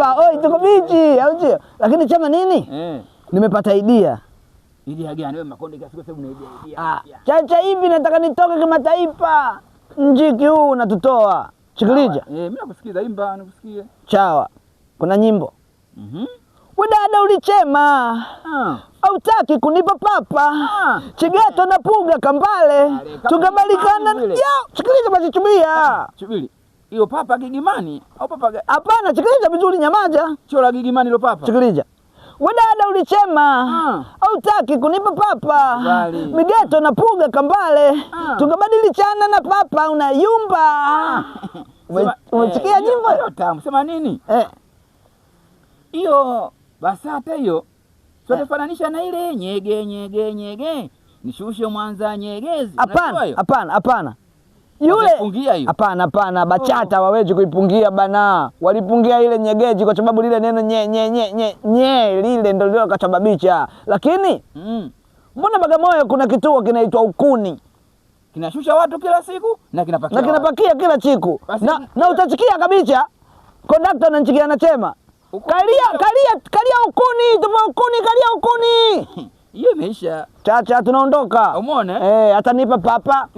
hapa. Oi, tuko bichi, au sio? Lakini chama nini? Nimepata idea. Idea gani wewe Makonde kiasi kwa sababu una idea? Chacha hivi nataka nitoke kimataifa. Mjiki huu unatutoa. Sikiliza. Mimi nakusikiza, imba nakusikia. Chawa. Kuna nyimbo. We dada ulichema. Hautaki kunipa papa. Chigeto na Puga Kambale. Tukabalikana. Yo, sikiliza basi chubia. Chubili. Hiyo papa Gigimani au papa? Hapana, sikiliza vizuri nyamaza. Chola Gigimani lo papa. Sikiliza. We dada ulichema. Hautaki kunipa papa. Migeto na Puga Kambale. Tukabadilishana na papa unayumba. Umesikia nyimbo hiyo tamu? Sema nini? Hiyo BASATA hiyo. Sote fananisha na ile nyege. Nishushe Mwanza Nyegezi. Hapana. Yule hapana BACHATA hawawezi kuipungia bana. Walipungia ile nyegeji kwa sababu lile neno nye lile ndio lilo kasababisha. Lakini mbona Bagamoyo kuna kituo kinaitwa Ukuni? Kinashusha watu kila siku na kinapakia kila siku. Na utasikia kabisa kondakta ananchikia anasema kalia Ukuni, tupo Ukuni, kalia Ukuni. Hiyo imeisha. Chacha tunaondoka. Umeona? Atanipa papa.